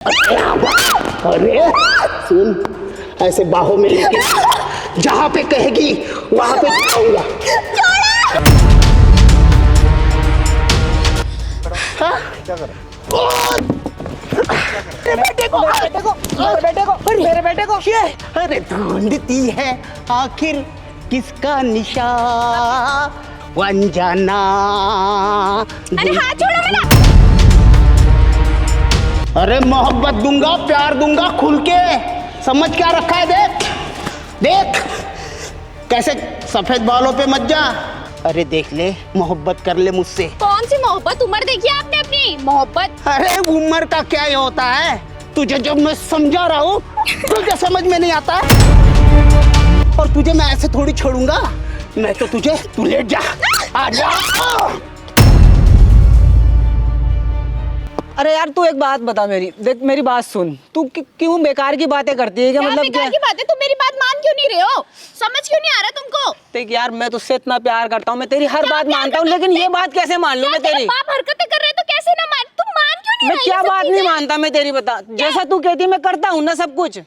अरे सुन, ऐसे बाहों में लेके जहाँ पे कहेगी वहाँ पे जाऊंगा। क्या कर मेरे बेटे को अरे ढूंढती है आखिर किसका निशा अनजाना। अरे हाथ छोड़ो मेरा। अरे मोहब्बत दूंगा, प्यार दूंगा, खुल के समझ क्या रखा है। देख देख कैसे सफेद बालों पे मत जा। अरे देख ले, मोहब्बत कर ले मुझसे। कौन सी मोहब्बत? उम्र देखी आपने अपनी? मोहब्बत? अरे उम्र का क्या ये होता है? तुझे जब मैं समझा रहा हूँ तुझे समझ में नहीं आता। और तुझे मैं ऐसे थोड़ी छोड़ूंगा। मैं तो तुझे, तू लेट जा, आजा। अरे यार तू एक बात बता, देख मेरी बात सुन। तू क्यों बेकार की बातें करती है? क्या मतलब बेकार की बात है? तुम मेरी बात मान क्यों नहीं रहे हो? समझ क्यों नहीं आ रहा तुमको? देख यार, मैं तुझसे इतना प्यार करता हूँ, मैं तेरी हर बात मानता हूँ, लेकिन ये बात कैसे मान लूं मैं तेरी? बाप हरकतें कर रहे हैं तो कैसे ना मान? तुम मान क्यों नहीं मैं रहे? क्या बात नहीं मानता मैं तेरी? बता, जैसा तू कहती मैं करता हूँ ना सब कुछ,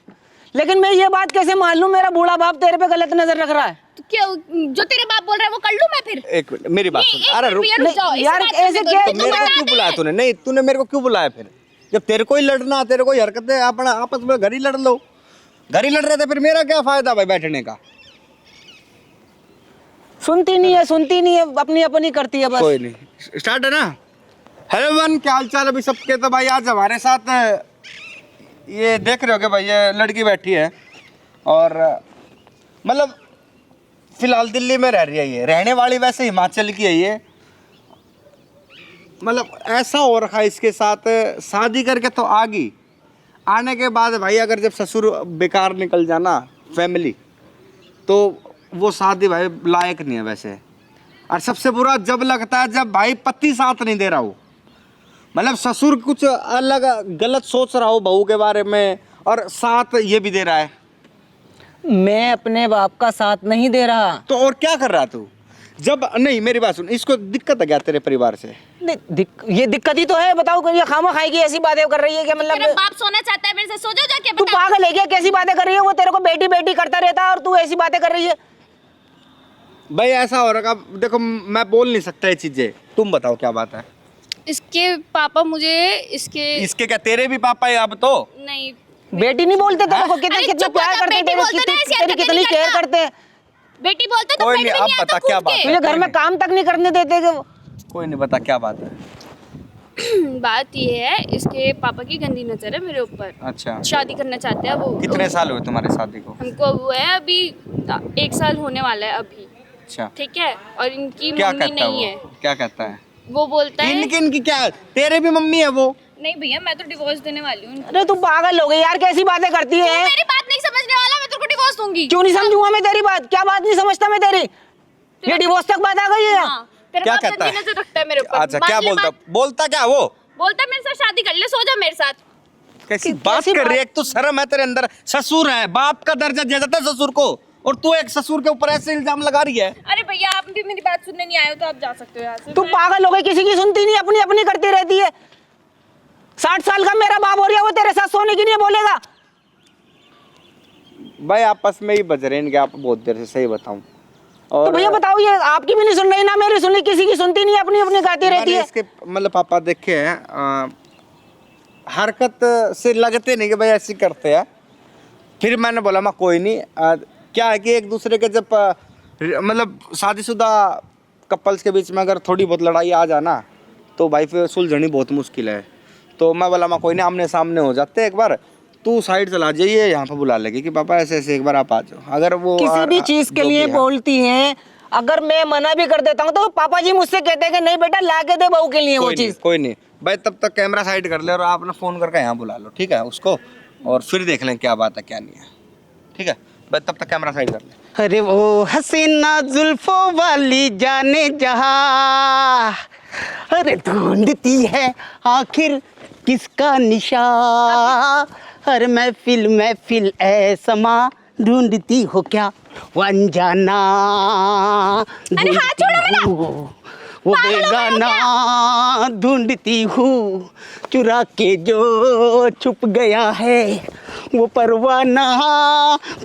लेकिन मैं ये बात कैसे मान लूं मेरा बूढ़ा बाप तेरे पे गलत नजर रख रहा है? तो क्यों जो तेरे बाप बोल रहा है वो कर लूं मैं फिर? एक मिनट मेरी बात सुन। अरे रुक यार, ऐसे क्या? मेरे को क्यों बुलाया तूने? नहीं, तूने मेरे को क्यों बुलाया फिर? जब तेरे को ही लड़ना, तेरे को ही हरकतें, अपना आपस में घर ही लड़ लो। घर ही लड़ रहे थे, फिर मेरा क्या फायदा भाई बैठने का? सुनती नहीं है, अपनी अपनी करती है बस। कोई नहीं, स्टार्ट है ना। हेलो वन, क्या हाल चाल अभी सबके? तो भाई आज हमारे साथ ये देख रहे हो कि भाई ये लड़की बैठी है और मतलब फिलहाल दिल्ली में रह रही है। ये रहने वाली वैसे हिमाचल की है। ये मतलब ऐसा हो रखा है इसके साथ, शादी करके तो आ गई, आने के बाद भाई अगर जब ससुर बेकार निकल जाना फैमिली, तो वो शादी भाई लायक नहीं है वैसे। और सबसे बुरा जब लगता है जब भाई पति साथ नहीं दे रहा हो, मतलब ससुर कुछ अलग गलत सोच रहा हो बहू के बारे में और साथ ये भी दे रहा है। मैं अपने बाप का साथ नहीं दे रहा। तो और क्या कर रहा तू? जब नहीं, मेरी बात सुन, इसको दिक्कत है क्या तेरे परिवार से? नहीं, ये दिक्कत ही तो है। बताओ, ये खामा खाएगी ऐसी बातें कर रही है क्या? मेरा मतलब बाप सोना चाहता है मेरे से, सो जाओ जाके। तू बता। पागल है क्या? कैसी बातें कर रही है? वो तेरे को बेटी बेटी करता रहता है और तू ऐसी बातें कर रही है। भाई ऐसा हो रहा, देखो मैं बोल नहीं सकता ये चीजें, तुम बताओ क्या बात है? इसके पापा मुझे इसके क्या तेरे भी पापा है अब? तो नहीं, बेटी नहीं बोलते तेरे को? कितना अरे कितना चुप प्यार हो जा, करते हैं बेटी तेरे, बोलते ना, ऐसी तेरी हरकतें कितनी नहीं केयर करना। करते हैं। बेटी बोलते तो कोई पेट नहीं, में अब नहीं आता बता कूद क्या के। बात है? तुझे घर में काम तक नहीं करने देते कि वो? कोई नहीं, बता क्या बात है? बात ये है, इसके पापा की गंदी नजर है मेरे ऊपर। अच्छा, शादी करना चाहते हैं वो। कितने साल हुए तुम्हारे शादी को? हमको हुआ है अभी 1 साल होने वाला है अभी। अच्छा, ठीक है, और इनकी क्या मम्मी कहता है नहीं वो? है। क्या कहता है? वो बोलता है इनकी क्या, तेरे भी मम्मी है वो? नहीं भैया, मैं तो डिवोर्स देने वाली हूँ। अरे तू पागल हो गई यार, कैसी बातें करती है? मेरी बात नहीं समझने वाला, मैं तेरे को डिवोर्स दूंगी। क्यों नहीं समझूंगा मैं तेरी बात? क्या बात नहीं समझता मैं तेरी? ये डिवोर्स तक बात आ गई है? हाँ, तेरा क्या बाप कहता गंदी है? नजर रखता है मेरे ऊपर। अच्छा, मान क्या ले बोलता? बात। बोलता क्या वो? बोलता है मेरे साथ शादी कर ले, सो जा मेरे साथ। कैसी बात कर रही है? एक तो शर्म है तेरे अंदर, ससुर है, बाप का दर्जा दिया जाता है ससुर को, और तू एक ससुर के ऊपर ऐसे इल्जाम लगा रही है। अरे भैया, आप भी मेरी बात सुनने नहीं आए हो तो आप जा सकते हो यहाँ से। तू पागल हो गई, किसी की सुनती नहीं, अपनी अपनी करती रहती है। 60 साल का मेरा बाप हो रहा है, वो तेरे साथ सोने की नहीं बोलेगा? भाई आपस में ही बज रहे हैं इनके, आप बहुत देर से, सही बताऊं। और तो भैया बताओ, ये आपकी भी नहीं सुन रही ना मेरी सुन रही, किसी की सुनती नहीं, अपनी अपनी गाती रहती है। इसके मतलब पापा देखे हैं हरकत से लगते नहीं कि भाई ऐसी करते हैं। फिर मैंने बोला मैं कोई नहीं, क्या है कि एक दूसरे के जब मतलब शादीशुदा कपल्स के बीच में अगर थोड़ी बहुत लड़ाई आ जाना तो भाई फिर सुलझनी बहुत मुश्किल है। तो मैं बोला मैं कोई नहीं, आमने सामने हो जाते, एक बार तू साइड चला जाइए, यहाँ पे बुला लेगी कि पापा ऐसे ऐसे एक बार आप आ जाओ। अगर वो किसी भी चीज के लिए बोलती हैं, अगर मैं मना भी कर देता हूँ तो पापा जी मुझसे कहते हैं कि नहीं बेटा ला के दे बहू के लिए वो चीज। कोई नहीं भाई, तब तक कैमरा साइड कर ले और आप ना फोन करके यहाँ बुला लो, ठीक है उसको, और फिर देख लें क्या बात है क्या नहीं है, ठीक है भाई? तब तक कैमरा साइड कर ले। अरे वो हसीना जुल्फों वाली जाने जहाँ, अरे ढूंढती है आखिर किसका निशा, हर महफिल ऐसमा ढूंढती हो क्या वो अनजाना। अरे हाथ छोड़ो मेरा। वो बेगाना ढूंढती हूँ, चुरा के जो छुप गया है वो परवाना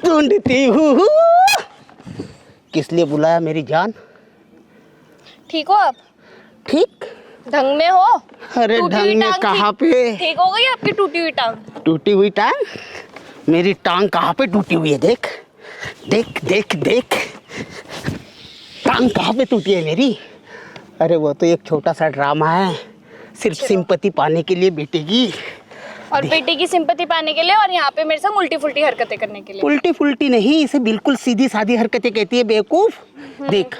ढूंढती हूँ। किस लिए बुलाया मेरी जान? ठीक हो आप? ठीक? ढंग में हो? अरे टूटी ढंग हुई में टांग कहाँ पे? ठीक हो गई आपकी टूटी हुई टांग? टूटी हुई टांग? मेरी टांग कहाँ पे टूटी हुई है? देख देख देख देख, टांग कहाँ पे टूटी है मेरी? अरे वो तो एक छोटा सा ड्रामा है, सिर्फ सिंपैथी पाने के लिए बेटे की। और बेटी की सिंपैथी पाने के लिए, और यहाँ पे मेरे साथ उल्टी फुल्टी हरकतें करने के लिए। उल्टी फुल्टी नहीं, इसे बिल्कुल सीधी सादी हरकतें कहती है बेवकूफ। देख,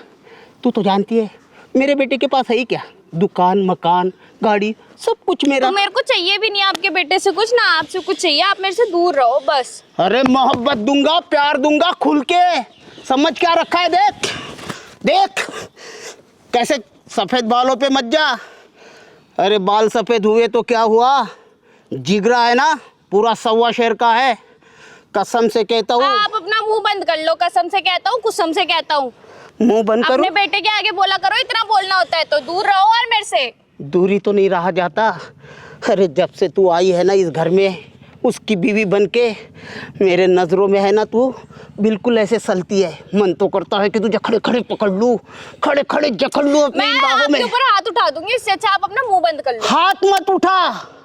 तू तो जानती है मेरे बेटे के पास है ही क्या? दुकान, मकान, गाड़ी, सब कुछ मेरा। तो मेरे को चाहिए भी नहीं आपके बेटे से कुछ, ना आपसे कुछ चाहिए, आप मेरे से दूर रहो बस। अरे मोहब्बत दूंगा, प्यार दूंगा, खुल के समझ क्या रखा है। देख देख कैसे सफेद बालों पे मत जा। अरे बाल सफेद हुए तो क्या हुआ, जिगरा है ना पूरा 1.25 शेर का है। कसम से कहता हूँ। आप अपना मुंह बंद कर लो, कसम से कहता हूँ, कुसम से कहता हूँ। मुंह बंद करो? अपने बेटे के आगे बोला करो, इतना बोलना होता है तो दूर रहो और मेरे से। दूरी तो नहीं रहा जाता। अरे जब से तू आई है ना इस घर में, उसकी बीवी बन के मेरे नज़रों में है ना, तू बिल्कुल ऐसे सलती है। मन तो करता है कि तुझे खड़े खड़े पकड़ लूँ, खड़े खड़े जकड़ लूँ अपनी मैं बाहों में। आपके ऊपर हाथ उठा दूंगी, इससे अच्छा आप अपना मुंह बंद कर लो। हाथ मत उठा,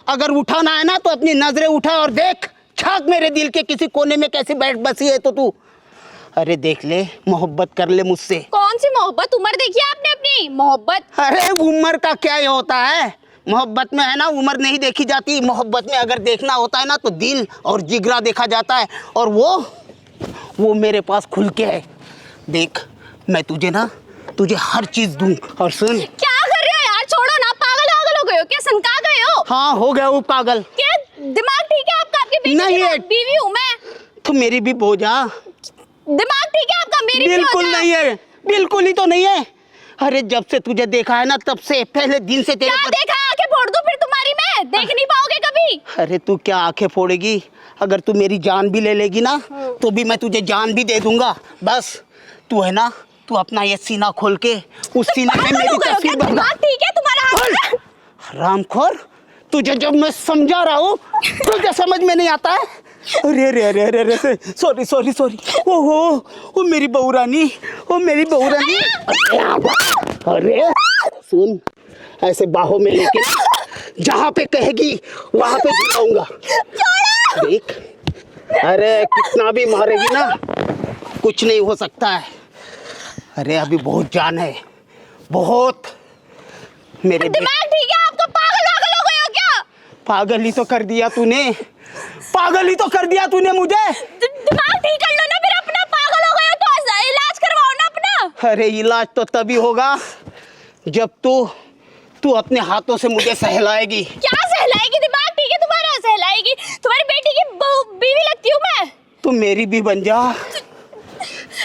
अगर उठाना है ना तो अपनी नजरें उठा और देख झांक मेरे दिल के किसी कोने में कैसे बैठ बसी है तो तू। अरे देख ले, मोहब्बत कर ले मुझसे। कौन सी मोहब्बत? उम्र देखी आपने अपनी? मोहब्बत? अरे उम्र का क्या ये होता है? मोहब्बत में है ना उम्र नहीं देखी जाती। मोहब्बत में अगर देखना होता है ना तो दिल और जिगरा देखा जाता है, और वो मेरे पास खुल के है। देख, मैं तुझे हर चीज दूं। और सुन, क्या कर रहे हो यार? छोड़ो ना, पागल हो गए हो क्या? सनका गए हो? हाँ हो गया वो पागल। क्या दिमाग ठीक है आपका? आपके बेटे नहीं की है। बीवी हूँ मैं। तो मेरी भी बोझा। दिमाग ठीक है आपका? मेरी भी बिल्कुल हो जाए। नहीं है, बिल्कुल ही तो नहीं है। अरे जब से तुझे देखा है ना, तब से पहले दिन से तेरे क्या पर। देखा? आंखें फोड़ दूं फिर तुम्हारी मैं? देख नहीं पाओगे कभी। अरे तू क्या आंखें फोड़ेगी? अगर तू मेरी जान भी ले लेगी ना तो भी मैं तुझे जान भी दे दूंगा। बस तू है ना, तू अपना ये सीना खोल के उस सीने में मेरी तस्वीर बना। दिमाग ठीक है तुम्हारा? रामखोर, तुझे जब मैं समझा रहा हूँ तुझे समझ में नहीं आता है। अरे अरे अरे अरे अरे, सॉरी सॉरी सॉरी। ओहो, ओ मेरी बहू रानी, ओ मेरी बहू रानी। अरे सुन, ऐसे बाहों में लेके जहाँ पे कहेगी वहाँ पे दिलाऊंगा। देख, अरे कितना भी मारेगी ना कुछ नहीं हो सकता है। अरे अभी बहुत जान है, बहुत। मेरे दिमाग ठीक है आपका? पागल हो गए हो क्या? पागल ही तो कर दिया तूने, पागल ही तो कर दिया तूने मुझे। दिमाग ठीक कर लो ना फिर अपना। पागल हो गए हो तो इलाज करवाओ ना अपना। अरे इलाज तो तभी होगा जब तू अपने हाथों से मुझे सहलाएगी। क्या सहलाएगी? दिमाग ठीक है तुम्हारा? सहलाएगी? तुम्हारी बेटी की बीवी लगती हूँ मैं? तुम मेरी भी बन जा।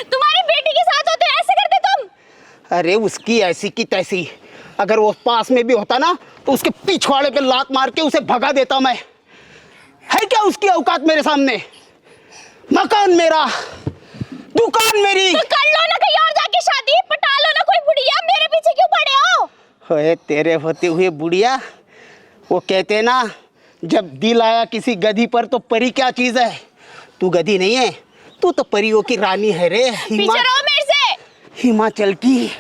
तुम्हारी बेटी के साथ होते ऐसे करते तुम? अरे उसकी ऐसी की तैसी, अगर वो पास में भी होता ना तो उसके पिछवाड़े पे लात मार के उसे भगा देता मैं। है क्या उसकी औकात मेरे सामने? मकान मेरा, दुकान मेरी। तो कर लो ना कहीं और जाके शादी, पटा लो ना कोई बुढ़िया। मेरे पीछे क्यों पड़े हो? ओए तेरे होते हुए बुढ़िया, वो कहते हैं ना, जब दिल आया किसी गधी पर तो परी क्या चीज है। तू गधी नहीं है, तू तो परियों की रानी है रे। पीछे रहो मेरे से। हिमाचल की,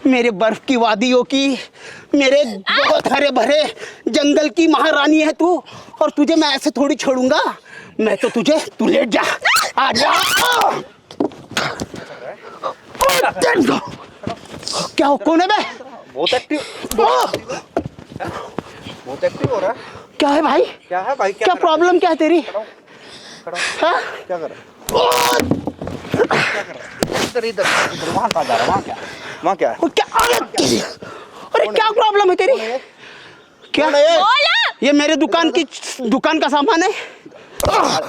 मेरे बर्फ की वादियों की, मेरे बहुत हरे भरे जंगल की महारानी है तू। और तुझे मैं ऐसे थोड़ी छोड़ूंगा। मैं तो तुझे, तू लेट जा, आ जा। क्या हो, कौन है बे? बहुत एक्टिव हो रहा है। क्या है भाई? क्या है भाई? क्या प्रॉब्लम क्या है तेरी? हाँ? क्या कर रहा है? इधर वहाँ कहाँ जा रहा है? वहाँ क्या है? अरे क्या प्रॉब्लम है तेरी? क्या बोला। ये मेरे दुकान का सामान है।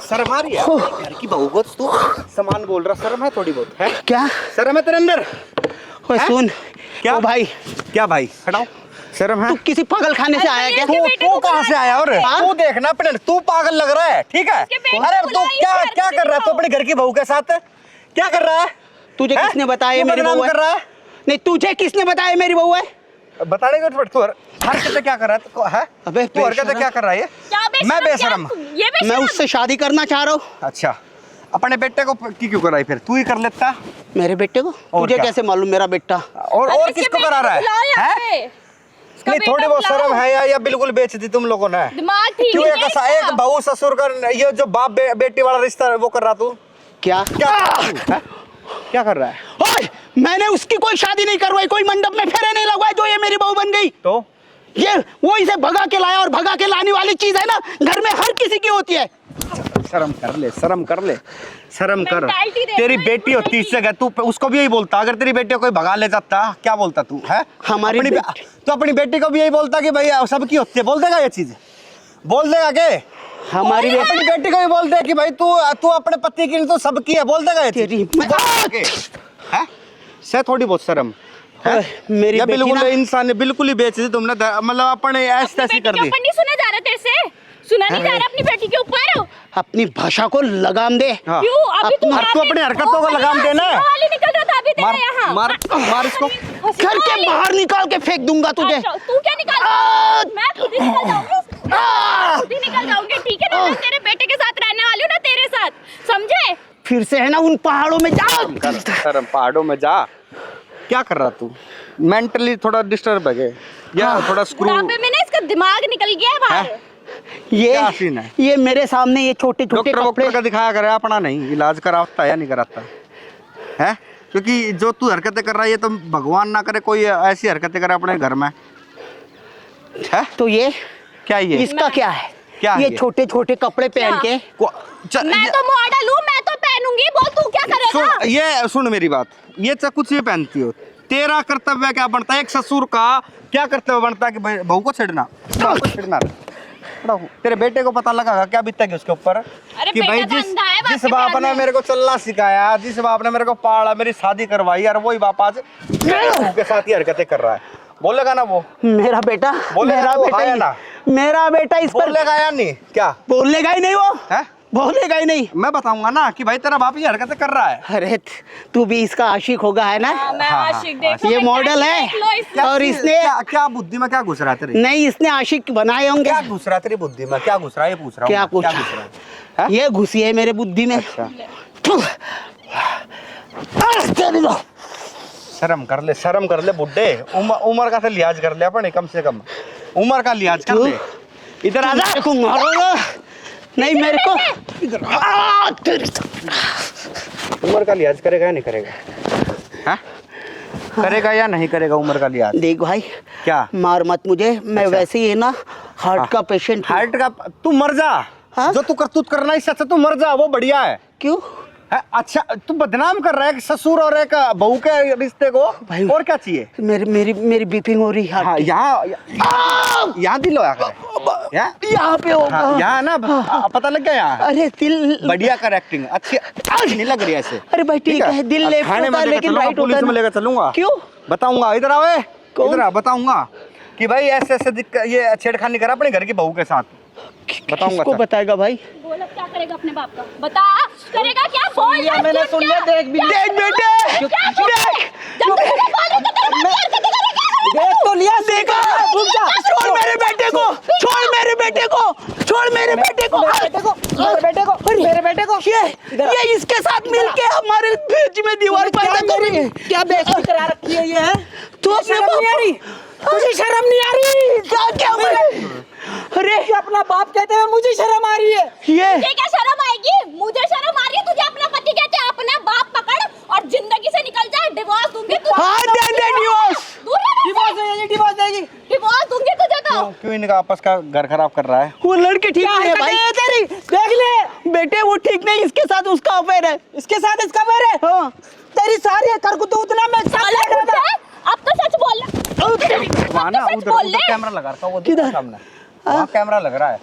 शर्म आ रही है? घर की बहू को तू सामान बोल रहा, शर्म है थोड़ी बहुत है? क्या शर्म है तेरे अंदर? ओए सुन, क्या ओ भाई, क्या भाई? हटाओ, शर्म है? तू किसी पागल खाने से आया क्या? तू कहाँ से आया? और तू देखना अपने, तू पागल लग रहा है, ठीक है? अरे तू क्या कर रहा है? तू अपनी घर की बहू के साथ क्या कर रहा है? तुझे किसने बताया ये मेरी बहू है? कर रहा है? नहीं, तुझे किसने बताया मेरी बहू है? बताने को तू हरकतें क्या कर रहा है? अबे तू हरकतें क्या कर रहा है? मैं बेशरम, मैं उससे शादी करना चाह रहा हूँ। अच्छा, अपने बेटे को क्यों कराई फिर? तू ही कर लेता। मेरे बेटे को और तुझे क्या? कैसे मालूम मेरा बेटा? और किसको करा रहा है? नहीं थोड़ी बहुत शर्म है या बिल्कुल बेच दी तुम लोगों ने? दिमाग ठीक क्यों नहीं है एक बहू ससुर का ये जो बाप बेटी वाला रिश्ता वो कर रहा तू? क्या क्या कर रहा है? ओए, मैंने उसकी कोई शादी नहीं करवाई, कोई मंडप में फेरे नहीं लगवाए जो ये मेरी बहू बन गई। तो ये वो इसे भगा के लाया, और भगा के लाने वाली चीज है ना घर में हर किसी की होती है। शर्म कर ले, शर्म कर ले, शर्म कर। Mentality देख तेरी रहे बेटी होती इस जगह, तू उसको भी यही बोलता। अगर तेरी बेटी को कोई भगा ले जाता क्या बोलता तू? है हमारी तो अपनी बेटी को भी यही बोलता कि भाई सबकी होती है। बोल देगा ये चीज? बोल देगा के? हमारी अपनी बेटी को भी बोल दे कि भाई तू अपने पति की नहीं तो सबकी है। बोल देगा ये चीज? तेरी है से थोड़ी बहुत शर्म है? मेरी या बेटी बिल्कुल ना, इंसान ने बिल्कुल ही बेच दी तुमने। मतलब अपने ऐसे ऐसी कर दी। नहीं सुना जा रहा तेरे से, सुना नहीं जा रहा अपनी बेटी के ऊपर। अपनी भाषा को लगाम दे। हाँ। क्यों अभी तू तू अपनी हरकतों को लगाम देना है। वाली निकल रहा था अभी तेरा यहाँ। मार इसको। घर के बाहर निकाल के फेंक दूंगा तुझे। अच्छा, तू क्या निकाल? मैं खुद ही निकल जाऊंगी, खुद ही निकल जाऊंगी, ठीक है ना? मैं तेरे बेटे के साथ रहने वाली हूँ ना, तेरे साथ, समझे? फिर से है ना उन पहाड़ों में जा। शर्म, पहाड़ों में जा। क्या कर रहा तू? मेंटली थोड़ा डिस्टर्ब है या थोड़ा स्क्रू? बुढ़ापे में ना इसका दिमाग निकल गया है बाहर। क्या सीन है? ये मेरे सामने ये छोटे छोटे डॉक्टर कपड़े का दिखाया करे, अपना नहीं इलाज कराता या नहीं कराता है? क्योंकि जो तू हरकतें कर रहा है ये तो भगवान ना करे कोई ऐसी हरकतें करे अपने घर में है। तो ये क्या ये इसका क्या है? क्या ये है? छोटे छोटे कपड़े पहन के मैं तो मॉडल हूँ, मैं तो पहनूंगी, बोल तू क्या करेगा? ये सुन मेरी बात, ये कुछ भी पहनती हो, तेरा कर्तव्य क्या बनता है? एक ससुर का क्या कर्तव्य बनता है कि भाई बहू को छेड़ना, बहू को छेड़ना। तेरे बेटे को पता लगा क्या बीतेगी उसके ऊपर कि भाई जिस बाप ने मेरे को चलना सिखाया, जिस बाप ने मेरे को पाला, मेरी शादी करवाई, और वही बाप आज के साथ ही हरकतें कर रहा है। बोलेगा ना वो? मेरा बेटा, बोलेगा वो, हाँ या ना? मेरा बेटा इस पर बोलेगा या नहीं? क्या बोलेगा ही नहीं वो है? बोलेगा ही नहीं। मैं बताऊंगा ना कि भाई तेरा बाप ये हरकतें कर रहा है। अरे तू भी इसका आशिक होगा है ना? मैं आशिक देखो, ये मैं मॉडल क्या है देख लो इसमें। और इसने क्या बुद्धि में क्या घुस रहा है तेरी? नहीं, इसने आशिक बनाए होंगे। क्या घुस रहा है तेरी बुद्धि में? क्या घुस रहा है ये पूछ रहा हूँ। क्या घुस रहा पूछा? है? ये घुसी है मेरे बुद्धि में। अच्छा। शर्म कर ले, शर्म कर ले बुड्ढे। उम्र का तो लिहाज कर ले अपने, कम से कम उम्र का लिहाज कर ले। इधर आ जा। मेरे को मारोगा नहीं? मेरे को इधर उम्र का लिहाज करेगा या नहीं करेगा? हाँ? करेगा या नहीं करेगा उम्र का लिहाज? देख भाई, क्या मार मत मुझे, मैं अच्छा। वैसे ही है ना हार्ट का पेशेंट हूँ। हार्ट का? तू मर जा। हाँ? जो तू करतूत करना इससे अच्छा तू मर जा, वो बढ़िया है। क्यों? है? अच्छा तू बदनाम कर रहा है एक ससुर और एक बहू के रिश्ते को। भाई, और क्या चाहिए? मेरी बीपिंग हो रही है। हाँ, यहाँ दिल होया करे। यहाँ पे होगा। हाँ, यहाँ ना पता लग गया यहाँ। अरे दिल बढ़िया कर एक्टिंग, अच्छी नहीं लग रही ऐसे। अरे भाई ठीक है, दिल लेफ्ट थाने होता में है लेकिन राइट होता पुलिस है में ना। लेकर चलूंगा। क्यों? बताऊंगा, इधर आओ। कौन? इधर आ, बताऊंगा कि भाई ऐसे ऐसे ये छेड़खानी करा अपने घर की बहू के साथ। बताऊंगा। किसको बताएगा भाई? बोल अब क्या करेगा अपने बाप का? बता, करेगा क्या? बोल। मैंने सुन लिया, देख भी देख बेटे, देख तो लिया, देखा? छोड़ मेरे बेटे को, छोड़ मेरे बेटे को, छोड़ मेरे बेटे को, मेरे बेटे को ये इसके साथ मिलके हमारे बीच में दीवार पैदा कर रही है। क्या बेइज्जती करा रखी है ये? है तो तुझे शर्म नहीं आ रही? तुझे शर्म नहीं आ रही? क्या अरे ये अपना बाप कहते हुए मुझे शर्म आ रही है। ये तुझे क्या शर्म आएगी? मुझे शर्म आ रही है। तुझे अपना पति कहते हैं, अपना बाप पकड़ और जिंदगी से निकल जा। डिवोर्स दूंगी तुझे। हाँ, दे डिवोर्स। डिवोर्स देगी। डिवोर्स दूंगी तुझे तो। क्यों इनका आपस का घर खराब कर रहा है? वो लड़की ठीक नहीं है भाई। तेरी देख ले बेटे वो ठीक नहीं, इसके साथ उसका अफेयर है। इसके साथ इसका पैर है। हाँ। तेरी सारी करकुत उतना मैं अब तो सच बोल रहा। वहाँ ना उधर कैमरा लगा रखा, वो दिख रहा है सामने। वहाँ कैमरा लग रहा है,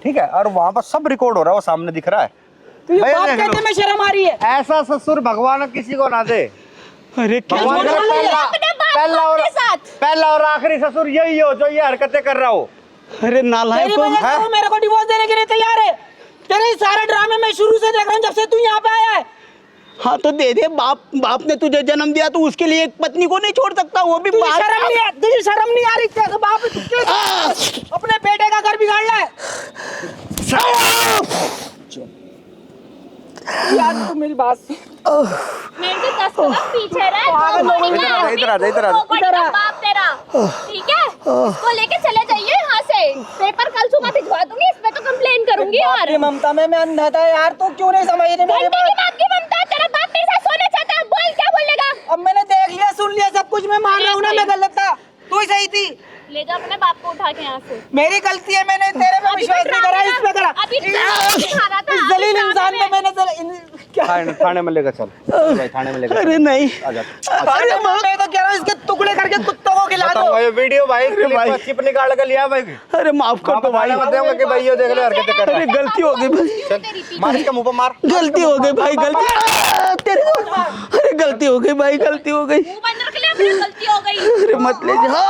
ठीक है, और वहाँ पर सब रिकॉर्ड हो रहा है, वो सामने दिख रहा है। तो ये भाई बाप देख कहते लो। में शर्म आ रही है। ऐसा ससुर भगवान किसी को ना दे। अरे क्या भगवान बोल का रही है? अपने बाप के साथ। पहला और आखिरी ससुर यही हो जो ये हरकतें कर रहा हो। अरे नालायक तेरी को वजह से वो मेरे को डिवोर्स देने के लिए तैयार है। तेरे सारे ड्रामे मैं शुरू से देख रहा हूँ जब से तू यहाँ पे आया है। हाँ तो दे दे, बाप ने तुझे जन्म दिया तो उसके लिए एक पत्नी को नहीं छोड़ सकता, वो भी तुझे बाप। शर्म नहीं आ रही क्या बाप है, तू क्यों अपने बेटे का घर बिगाड़ रहा है? यार तू मेरी बात सुन। मेरे से 10 कदम पीछे रह, पागल हो गई दो है। इधर आ, इधर आ। बड़ी का बाप तेरा, ठीक है? इसको लेके चले जाइए यहाँ से, पेपर कल सुबह भिजवा दूंगी, इस पे तो कंप्लेन करूंगी। बाप और की ममता में मैं अंधा था यार, तू क्यों नहीं समझ रही मेरी घंटे की बात? बाप की ममता, तेरा बाप मेरे साथ सोना चाहता है, बोल क्या बोलेगा? अब मैंने देख लिया सुन लिया सब कुछ, मैं मान रहा हूँ ना मैं गलत था, तू ही सही थी। ले जा अपने बाप को उठा के यहाँ से। मेरी गलती है, मैंने तेरे पे विश्वास नहीं करा, इस पे करा। अभी दिखा रहा था, इस जलील इंसान पे मैंने क्या थाने में लेकर चल भाई, थाने में लेकर अरे नहीं, आजा। अरे मैं तो कह रहा हूँ इसके टुकड़े करके कुत्तों को खिला दो। बताऊंगा ये वीडियो भाई, भाई। चिप निकाल कर लिया भाई। अरे माफ कर दो भाई, बताऊंगा कि भाई ये देख लो हरकतें कर रहा अरे है। गलती हो गई भाई, चल मार इसके मुंह पे मार। गलती हो गई भाई, गलती अरे गलती हो गई भाई, गलती हो गई, मुंह बंद रख ले, अपनी गलती हो गई। अरे मत ले जा।